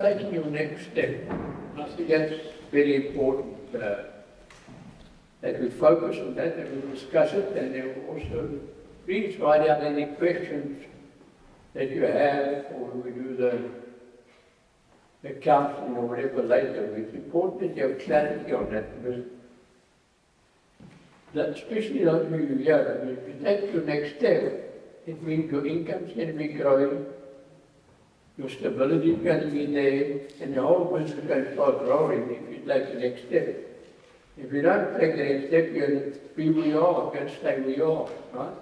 Taking your next step. I think that's very important that we focus on that and we discuss it, and then also please write out any questions that you have, or we do the counseling or whatever later. It's important that you have clarity on that, because especially those of you here, if you take your next step, it means your income's going to be growing, your stability is going to be there, and your whole business is going to start growing if you take the next step. If you don't take the next step, you're going to be where you are, you're going to stay where you are, right?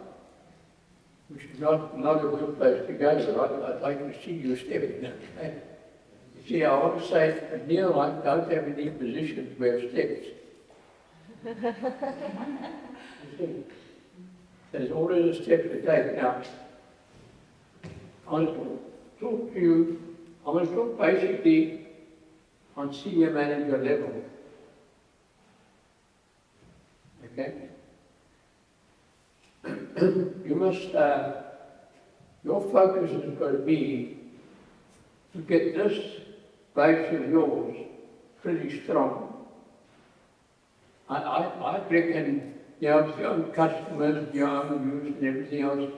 Which is not a good place to go, right? I'd like to see you stepping that way. You see, I want to say, Neil, I don't have any positions where steps. You see, there's always a step to take. Now, I want to talk to you, I want to talk basically on senior manager level. Okay? You must, your focus is going to be to get this base of yours pretty strong. I reckon, you know, if you're on customers, your own use and everything else,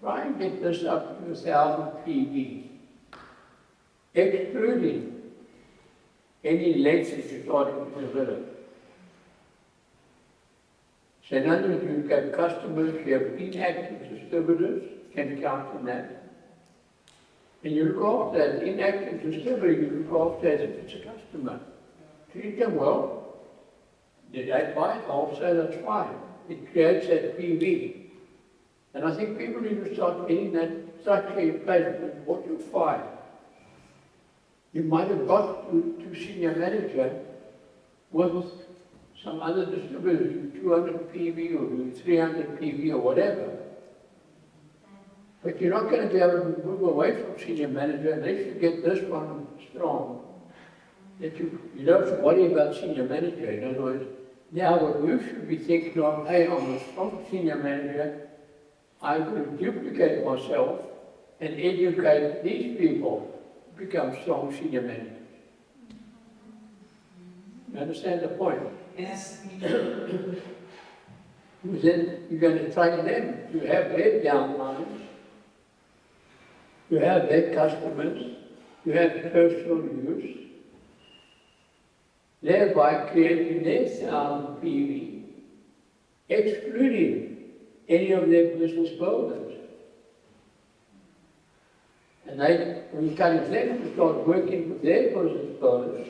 try and get this up to 1,000 PV, excluding any legs that you're starting to develop. So in other words, you've got customers, you have inactive distributors, can count on that. And you look after that inactive distributor, you look after that if it's a customer. Treat them well. Did they buy it? Also, that's fine. It creates that PV. And I think people need to start getting that structure in place with what you find. You might have got to senior manager with some other distributors do 200 PV or do 300 PV or whatever. But you're not going to be able to move away from senior manager unless you get this one strong. That you don't have to worry about senior manager. In other words, now what we should be thinking of, hey, I'm a strong senior manager, I'm going to duplicate myself and educate these people to become strong senior managers. You understand the point? Yes. Then you're going to train them to have their downlines, to have their customers, to have personal use, thereby creating their sound PV, excluding any of their business builders. And they encourage them to start working with their business builders,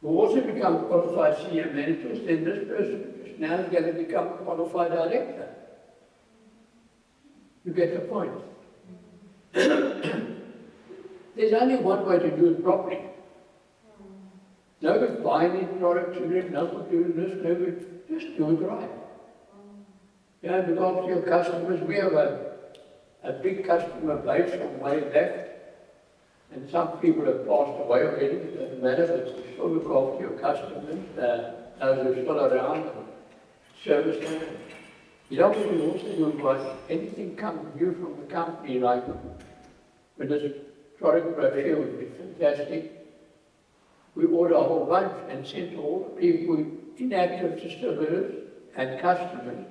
who also become qualified senior managers. Then this person is now going to become a qualified director. You get the point? There's only one way to do it properly. Nobody buying any products in it, nobody doing this, nobody, just do it right. You know, look after your customers. We have a big customer base from way back, and some people have passed away already, it doesn't matter, but you still look after your customers, those who are still around, service them. You know what we also do was, anything comes new from the company, like when this product brochure would be fantastic, we order a whole bunch and send to all the people, inactive distributors and customers.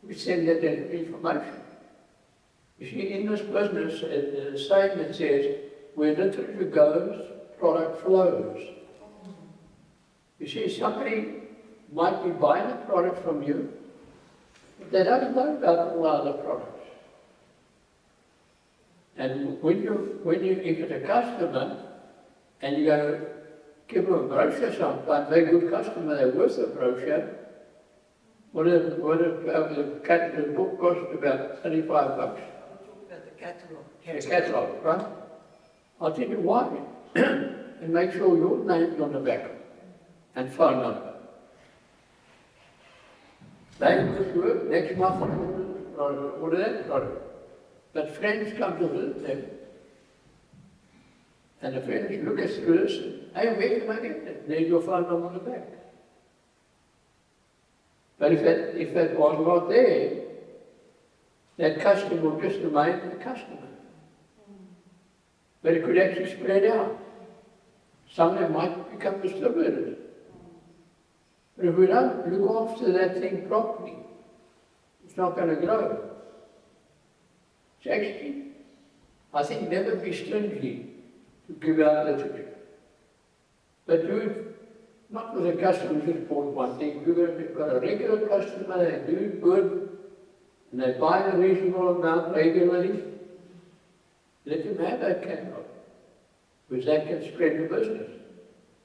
We send that information. You see, in this business, the saying that says, where literature goes, product flows. You see, somebody might be buying a product from you, but they don't know about all other products. And when you if it's a customer, and you go give them a brochure sometimes, they're a good customer, they're worth a brochure. What if the book cost about $35? About the catalog. The catalog, right? I'll tell you why. And make sure your name's on the back and phone number. They just work next month order that product. But friends come to visit them, and the friends look at through this, hey, where can I get that? There's your phone number on the back. But if that was not there, that customer will just remain the customer. but it could actually spread out. Some of them might become distributed. But if we don't look after that thing properly, it's not going to grow. It's actually, I think, never be stingy to give out literature. But do it, not with a customer who's bought one thing. You've got a regular customer, they do it good, and they buy a reasonable amount regularly. Let them have that catalog, because that can spread the business.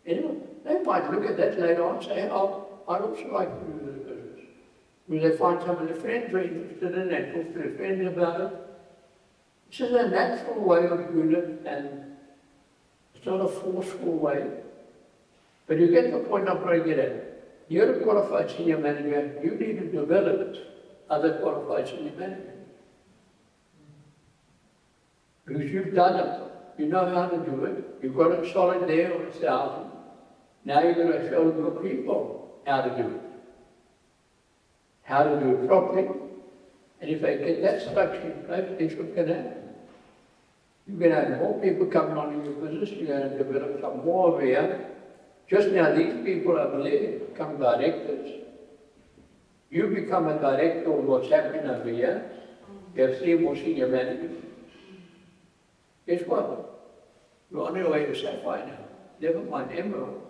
Anyway, they might look at that later on and say, oh, I'd also like to do this business. Will they find some of their friends are interested in that, talk to their friends about it? This is a natural way of doing it, and it's not a forceful way. But you get the point I'm trying to get at. You're a qualified senior manager, you need to develop other qualified senior managers. Because you've done it, you know how to do it, you've got it solid there on 1,000. Now you're going to show the people how to do it. How to do it properly. And if they get that structure in place, that's what's going to happen. You're going to have more people coming on in your business, you're going to develop some more over here. Just now, these people over there become directors. You become a director of what's happening over here. You have 3 more senior managers. Guess what? You're on your way to Sapphire now. Never mind Emerald.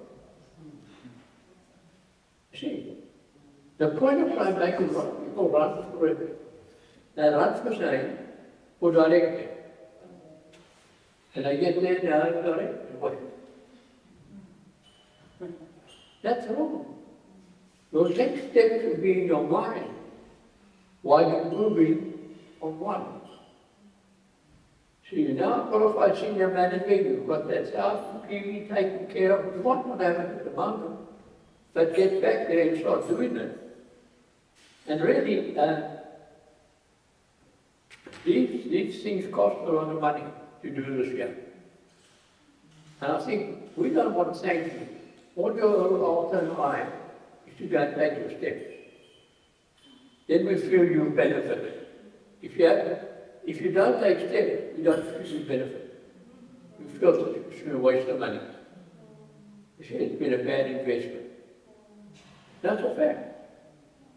See, the point of I'm making is what people run for it. They run for saying, for director. And I get there now and director. That's wrong. Your next step should be in your mind while you're moving on one. So you're now a qualified senior manager, you've got that South PV taken care of. You want what happens at the moment, but get back there and start doing it. And really, these things cost a lot of money to do this here. And I think we don't want to thank you. All your altar time is to go and take your steps. Then we feel you benefit. If you don't take steps, you don't feel you benefit. You feel that it's a waste of money. You see, it's been a bad investment. That's a fact.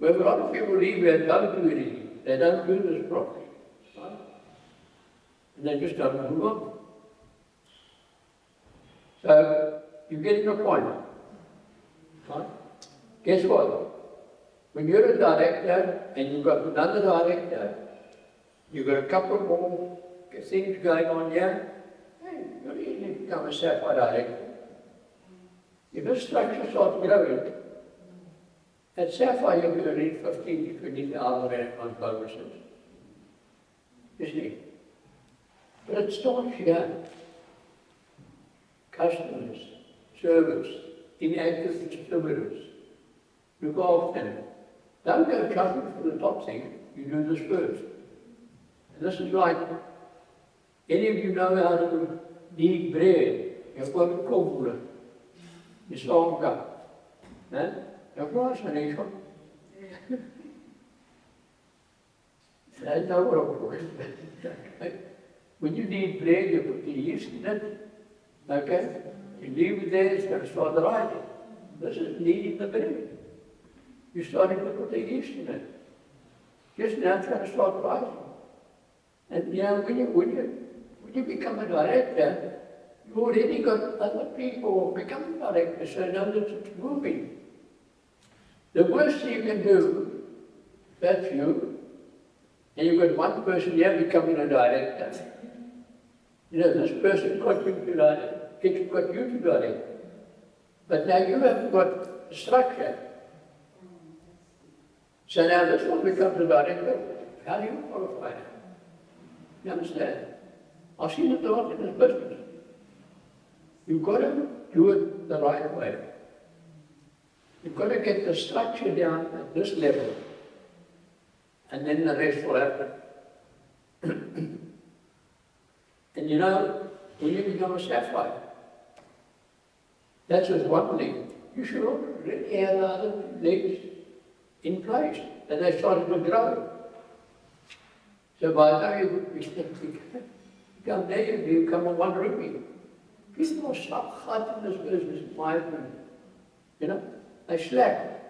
We have a lot of people leave here and don't do anything. They don't do this properly. Right? And they just don't move on. So, you're getting a point. Right? Guess what? When you're a director and you've got another director, you've got a couple more things going on here, hey, you're easily become a Sapphire director. If this structure starts growing, at Sapphire you're going to need 15 to 20,000 on bonuses. You see? But it starts here. Customers, service, inactive distributors. Look after them. Don't go jumping for the top thing. You do this first. And this is like, any of you know how to knead bread. You've got to cook it. You start up. You've got to finish it. That's not what I'm doing. When you knead bread, you put the yeast in it. Okay? You leave it there, it's going to start rising. This is kneading the bread. You're starting to put the yeast in it. Just now it's going to start rising. And you know, when you become a director, you've already got other people becoming directors, so now that it's moving. The worst thing you can do, that's you, and you've got one person here becoming a director. You know, this person got you to director. Got you to direct. But now you haven't got the structure. So now this one becomes a director. How do you qualify it? You understand? I've seen it a lot in this business. You've got to do it the right way. You've got to get the structure down at this level. And then the rest will happen. And you know, when you become a Sapphire, that's just one leg. You should already have the other legs in place, and they started to grow. So by the time come there, you become a one rupee. People are so hot in this business, in my opinion. You know, they slack.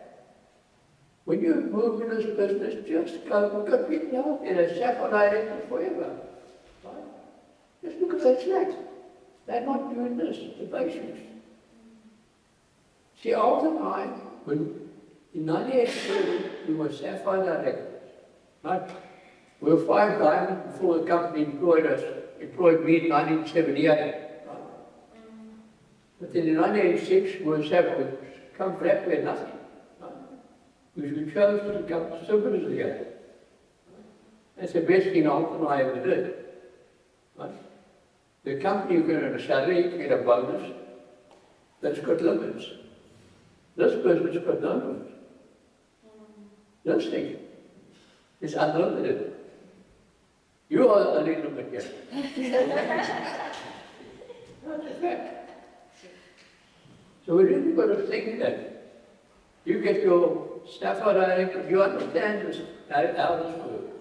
When you move in this business, just go. We've got people out there that sat on directors forever. Right? Just look at that slack. They're not doing this, the basics. See, all the time, when in 98, we were sapphire directors. Right? We were 5 diamonds before the company employed me in 1978. Right? But then in 1986, we were sapphire, come back, we had nothing. Because we chose to become supers again. That's the best thing Alton and I ever did. Right? The company, you get a salary, you get a bonus, that's got limits. This business has got no limits. This thing is unlimited. You are the only limit here. That's a fact. So we really got to think that you get your staff director, you understand this, how this works.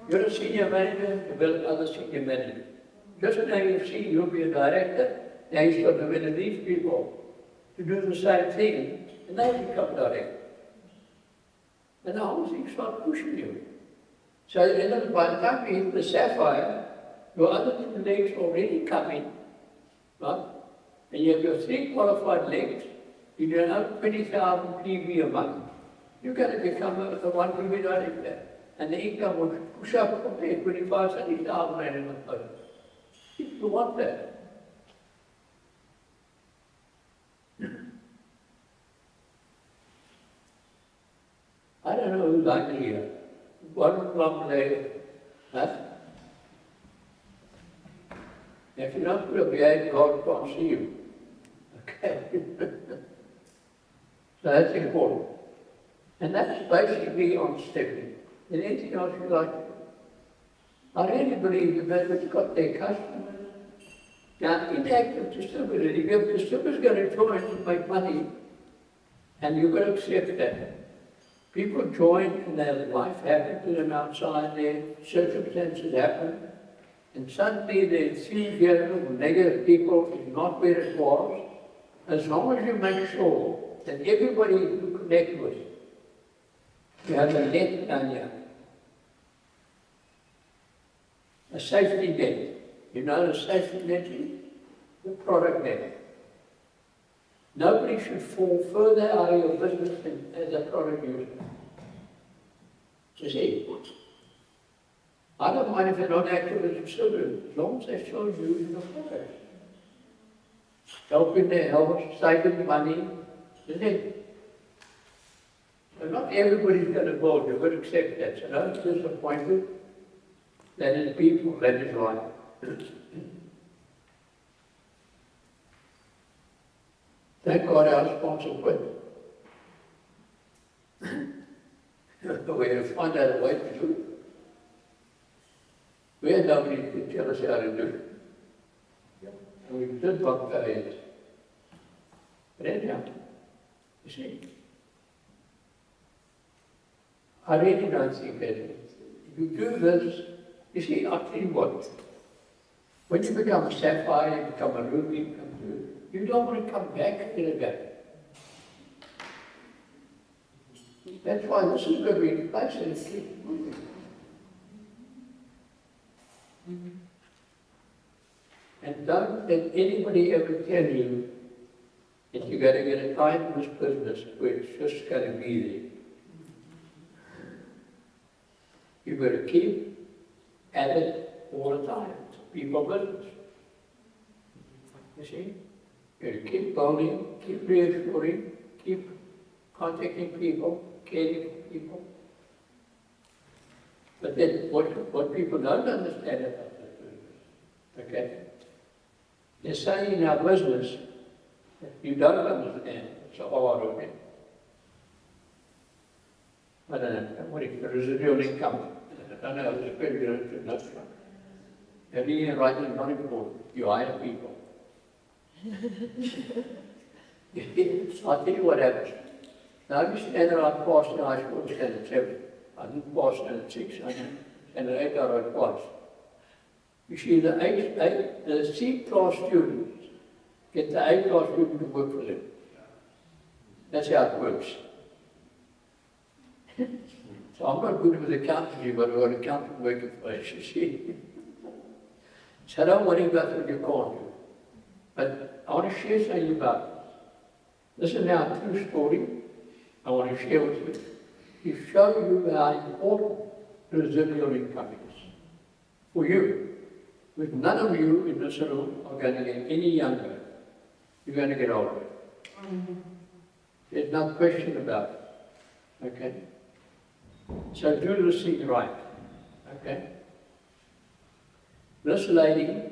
You're a senior manager, develop other senior managers. Just now you've seen you'll be a director, now you've got to develop these people to do the same thing, and they become director. And the whole thing starts pushing you. So by the time you hit the sapphire, your other 2 legs already come in, right? And you have your 3 qualified legs. You do another 20,000 PV a month. You're going to become a one PV director. And the income will push up from there, 25, 30,000 rand a month. People want that. I don't know who's like here. 1 o'clock later, huh? If you don't put a behind, God can't see you. Okay? So that's important. And that's basically on stepping. And anything else you like to do. I really believe that they've got their customers. Now, inactive distributors, if your distributor's going to join to make money, and you've got to accept that. People join and their life happens to them outside, their circumstances happen, and suddenly their enthusiasm or negative people is not where it was. As long as you make sure that everybody you connect with, you have a net down here, a safety net. You know the safety net is? The product net. Nobody should fall further out of your business than as a product user. You see? I don't mind if they're not active as a distributor, as long as they're still using the product. Helping their health, saving money, isn't it? So not everybody's going to vote, you've got to accept that. So don't be disappointed. That is people, that is life. Thank God our sponsor quit. We had to find out a way to do it. We had nobody to tell us how to do it. And we did bump our heads. But anyhow, you see, I really don't think that if you do this, you see, I'll tell you what, when you become a sapphire, you become a ruby, you become blue, you don't want to come back in again. That's why this is going to be the place that it keeps moving. And don't let anybody ever tell you that you're going to get a time in this business where it's just going to be there. You've got to keep at it all the time. It's people business. You see? You've got to keep building, keep reassuring, keep contacting people, caring for people. But then what people don't understand about this business, okay? They're saying in our business that you don't understand, it's a hard on it. I don't know, what is the residual income? I don't know, it's very good to know. And here right is not important, you hire people. I'll tell you what happens. Now, if you stand around passing high school, stand at 7. I didn't pass stand at 6, I stand at 8 out of class. You see, the C-class students get the A-class student to work for them. That's how it works. So I'm not good with accountancy, but I've got an accountant working for us, you see. So don't worry about what you can't do. But I want to share something about this. This is now a true story I want to share with you. To show you how important residual income is for you. Because none of you in this room are going to get any younger. You're going to get older. There's no question about it. Okay? So do this thing right. Okay? This lady,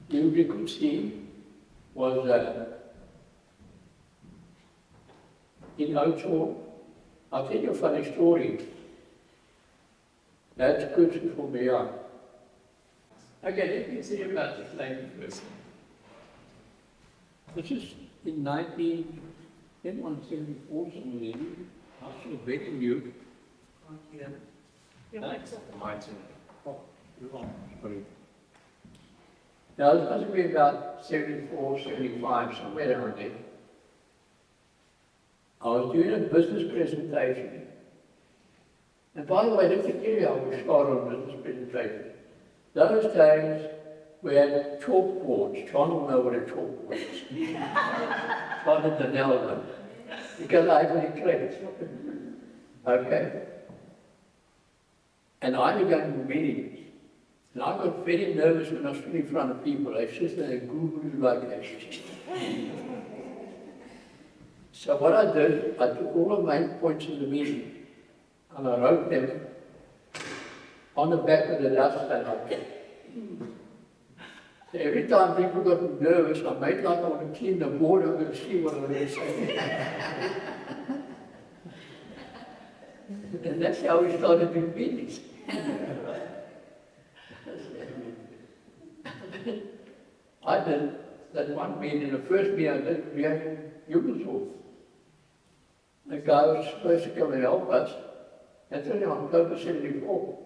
you could see, was in Oaks Hall. I'll tell you a funny story. That's good for me on. Okay, let me see about this lady first. This is in 1974, somewhere. I was very new. Now, this must be about 74, 75, somewhere around there. I was doing a business presentation. And by the way, let me tell you how we started on business presentation. Those days, we had chalkboards. John will know what a chalkboard is. John had the nail one. Because I really clicked. Okay? And I began to meetings. And I got very nervous when I was in front of people. I sit there and Googled like that. So what I did, I took all the main points of the meeting and I wrote them on the back of the dustpan. So every time people got nervous, I made like I want to clean the board, I'm going to see what I'm going to say. And that's how we started doing meetings. I did that one meeting, the first meeting I did, we had in Yugoslav. The guy was supposed to come and help us. That's only October 74.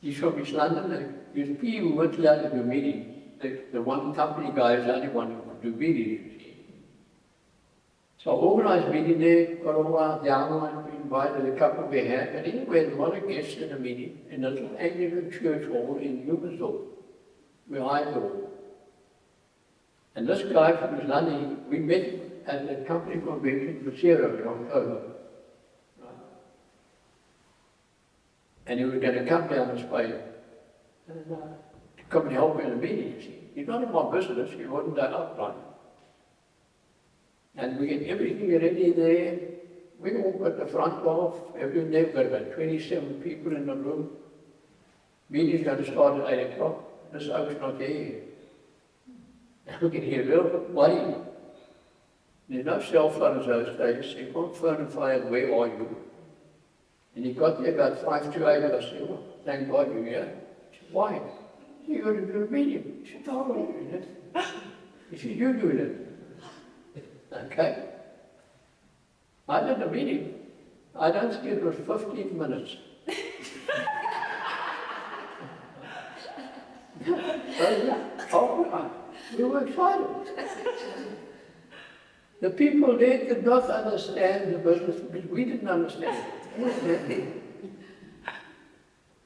He's from East London. There's people who weren't allowed to do meetings. The one company guy is the only one who could do meetings. So I organised a meeting there, got all our downline, we invited a couple we had, but anyway, we had a lot of guests in the meeting in a little Anglican church hall in Yugoslav, where I go. And this guy from East London, we met at the company convention for Zero in October. And he was going to come down this way to come and help me in the meeting. He's not in my business, he wasn't that upfront. And we get everything ready there. We all got the front off, everything there. We've got about 27 people in the room. Meeting's going to start at 8 o'clock. This oak's not there. We can hear a little bit worried. There's no cell phones those days, so you can't phone and find where are you. And he got there about 5 to 8, I said, well, thank God you're here. He said, why? He said, you're going to do a meeting. He said, no, I'm not doing it. He said, you're doing it. Okay. I did the meeting. I don't think it was 15 minutes. We were excited. The people there did not understand the business because we didn't understand it.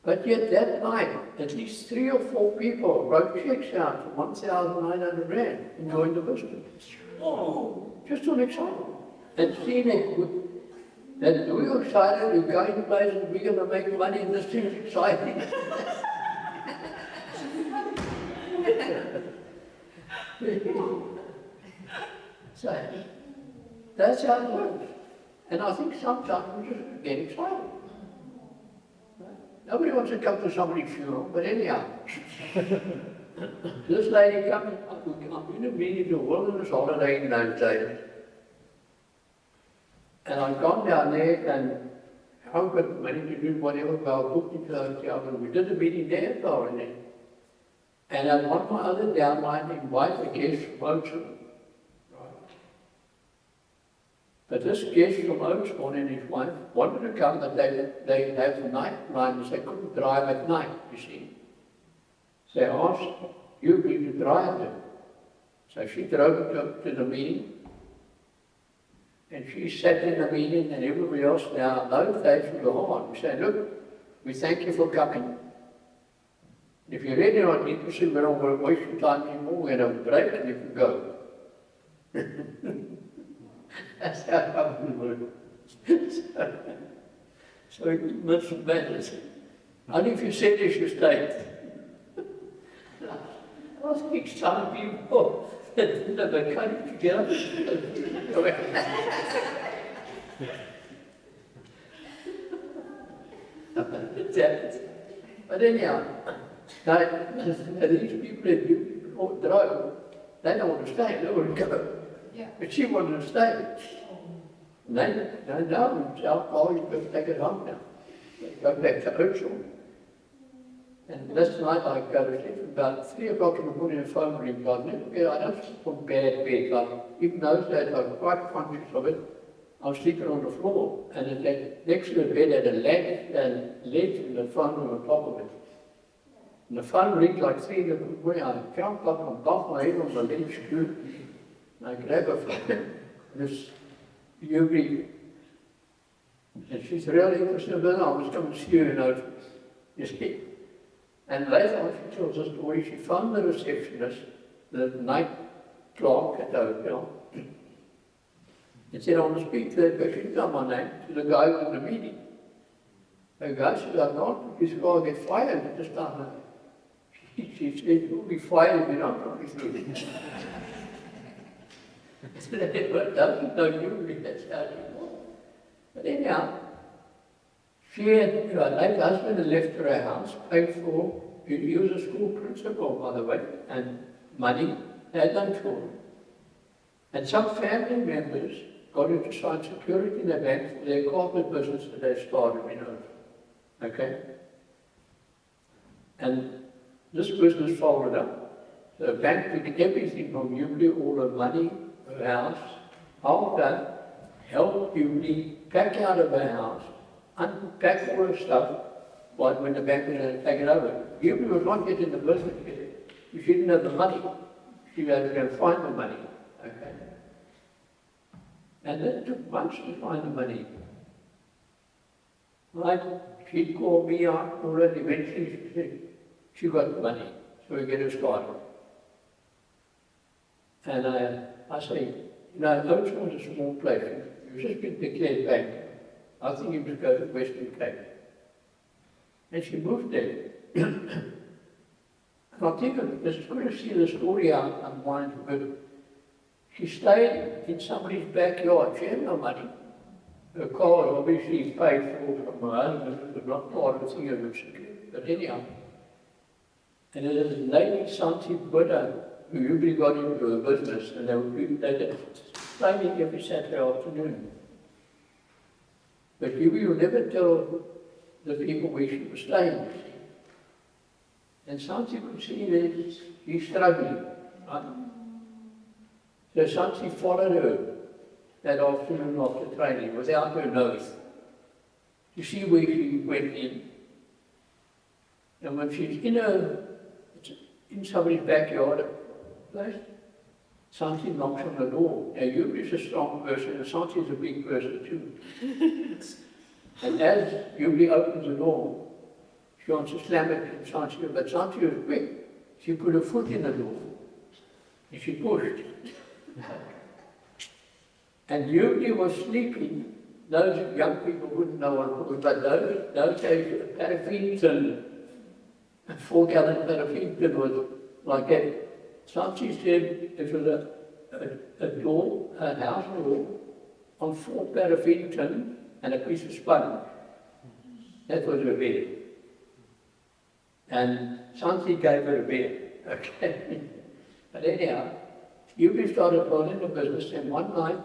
But yet that night, at least 3 or 4 people wrote checks out for 1,900 rand and joined the business. Oh, just so excited. And seeing it, that we were excited, we're going to places, we're going to make money, and this thing's exciting. So, that's how it works. And I think sometimes we just get excited. Nobody wants to come to somebody's funeral, but anyhow. This lady comes, I'm in a meeting, the wilderness holiday in those days. And I've gone down there and I've got money to do whatever, but I booked into the hotel, and we did the meeting there thoroughly. And I want my other downline to invite the guests from Oakland. Right. But this guest from Oakshorn and his wife wanted to come, but they have the night blindness. They couldn't drive at night, you see. So they asked Hubie to drive them. So she drove to the meeting, and she sat in the meeting, and everybody else. Now, those days were hard. We said, look, we thank you for coming. If you're really not interested, we don't want to waste your time anymore. We're going to break and you can go. That's how it works. So it must matters. Only if you said you should stay. I think some people that didn't have the courage to get up. But anyhow, these people that you drove, they don't want to stay, they want to go. Yeah. But she wanted to stay. They know themselves, oh, you've got to take it home now. They go back to Oakshorn. And this night I go to sleep about 3 o'clock in the morning, a phone rings. I don't sleep on bad bed. Like, even those days I was quite conscious of it. I was sleeping on the floor, and next to the bed had a ledge and the phone on the top of it. And the phone rings like 3 in the morning. I jumped up and bumped my head on the ledge too. And I grab a phone. This Hubie. And she's really interested in I was coming to see you, you see. And later on she tells the story, she found the receptionist, the night clerk at the hotel, and said, I want to speak to that person, tell my name, to the guy who was in the meeting. The guy said, I can't, this guy will get fired at this time. She said, you'll be fired if you don't talk to me. So they doesn't know you, that's how she was. But anyhow, she had, her late husband had left her a house, paid for, he was a school principal, by the way, and money had done for him. And some family members got into sign security in the bank for their corporate business that they started, okay? And this business folded up. The bank took everything from Hubie, all the money, her house, all that, helped Hubie pack out of her house, unpack all her stuff, when the bank was going to take it over. Hubie was not getting the business yet. She didn't have the money. She had to go find the money, okay? And then it took months to find the money. Right? She'd call me out already. Eventually she said, she got the money, so we get her started. And I say, Oakshorn is a small place. You've just been declared bank. I think you must go to Western Cape. And she moved there. And I'll tell you, it's good to see the story unwind a bit. She stayed in somebody's backyard. She had no money. Her car was obviously paid for from her husband. It was not part of the thing of security. But anyhow, and there was a lady, Santi Buddha, who usually got into her business, and they did training every Saturday afternoon. But Hubie would never tell the people where she was staying, you see. And Santi could see that she's struggling, right? So Santi followed her that afternoon after training without her nose to see where she went in. And when she's in somebody's backyard place, Santi knocks on the door. Now Hubie's a strong person and Santi's a big person too. And as Hubie opens the door, she wants to slam it in Santi, but Santi was quick. She put her foot in the door and she pushed. And Hubie was sleeping. Those young people wouldn't know what it was, but those days, a paraffin tin, a 4-gallon paraffin tin was like that. Santi said it was a door, a house door, on 4 paraffin tin and a piece of sponge. That was her bed. And Santi gave her a bed, okay? But anyhow, Hubie started running the business, and one night,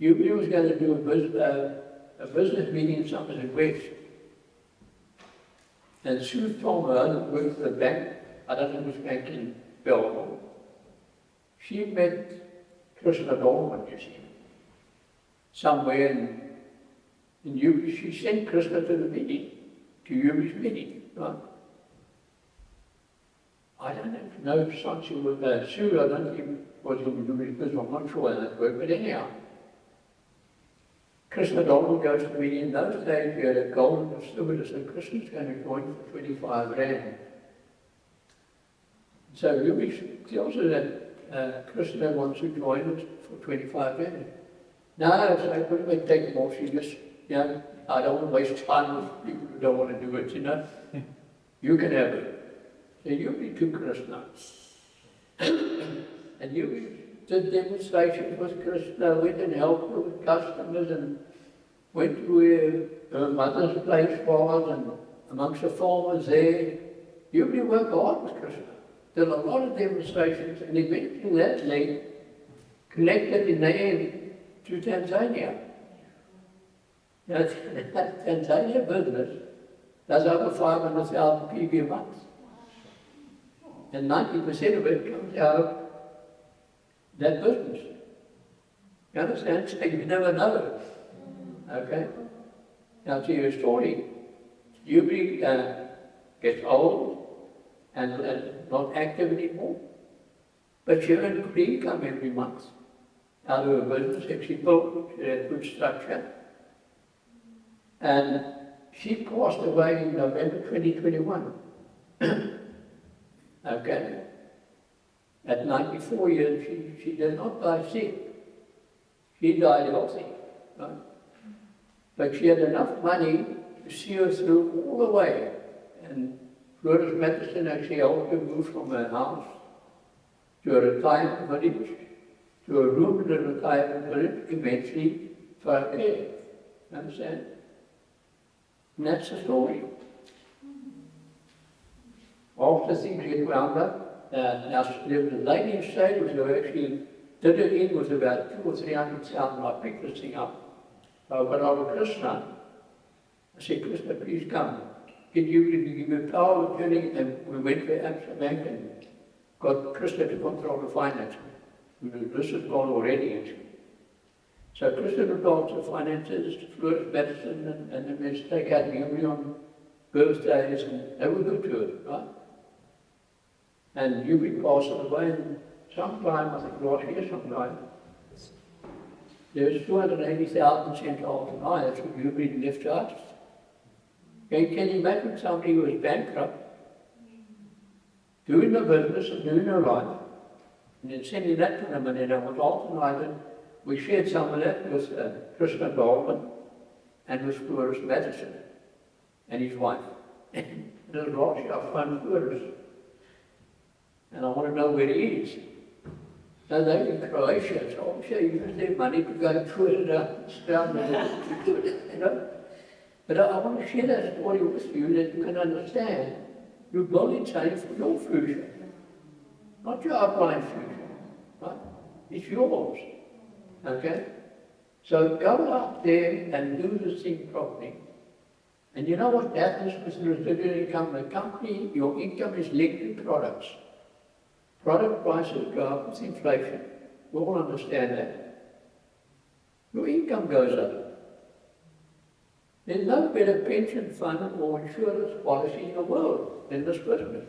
Hubie was going to do a business meeting in Somerset West. And Sue told her that worked for the bank, I don't know which bank in Belgium. She met Chris Dorman, you see. somewhere in Yubi. She sent Krishna to the meeting, to Yubi's meeting, right? I don't know if Sanchi was Sue, I don't think was in Yubi's business, I'm not sure how that worked, but anyhow. Krishna Dolman goes to the meeting. In those days, you had a golden distributor, so Krishna's going to join for 25 rand. So Yubi tells her that Krishna wants to join it for 25 rand. No, so I couldn't take more. She just, I don't want to waste time with people who don't want to do it, You can have it. So Yubi took Krishna. And Yubi did demonstrations with Krishna, went and helped her with customers and went to where her mother's place was and amongst the farmers there. Yubi worked hard with Krishna. Did a lot of demonstrations and eventually that lady collected in the end to Tanzania. Now, Tanzania business does over 500,000 PV a month. And 90% of it comes out of that business. You understand? So you never know. Okay? Now to your story. Yubi gets old and not active anymore. But she earned good income every month out of her business. If she built, she had good structure. And she passed away in November 2021. Okay? At 94 years, she did not die sick. She died healthy. Right? But she had enough money to see her through all the way. And Florida's medicine actually helped her move from her house to a retirement village, to a room in a retirement village, eventually for her care. Understand? And that's the story. After things get wound up, now there was a lady in Australia who actually did it in with about 200,000 or 300,000. I picked this thing up. But I was Krishna. I said, Krishna, please come. Can you give me power of attorney? And we went to Amsterdam Bank and got Krishna to control the finance. This is gone already, actually. So Krishna looked after the finances, Florida's medicine, and then they take out memory on birthdays, and they were good to it, right? And Yubi passed away, and sometime, I think last year sometime, there was 280,000 sent off and I, that's what Yubi left to us. Can you imagine somebody who was bankrupt, doing the business and doing her life, and then sending that to them, and then I was alternated. We shared some of that with Krishna Goldman and with Florida's medicine and his wife. Little Russia, fun Florida's. And I want to know where he is. So they're in Croatia, so I'm sure you use their money to go through it down there, But I want to share that story with you that you can understand. You're building something for your future, not your upline future, right? It's yours, okay? So go out there and do this thing properly. And you know what happens with the residual income? The company, your income is linked to products. Product prices go up with inflation. We all understand that. Your income goes up. There's no better pension fund or insurance policy in the world than this business.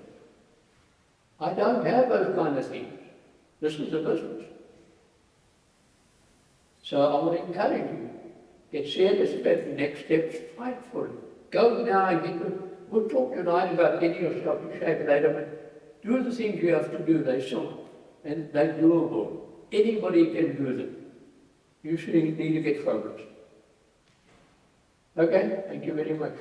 I don't have those kind of things. This is a business. So I want to encourage you. Get serious about the next steps, fight for it. Go now and get them. We'll talk tonight about getting yourself in shape later, but do the things you have to do. They're simple and they're doable. Anybody can do them. You should need to get focused. Okay, thank you very much.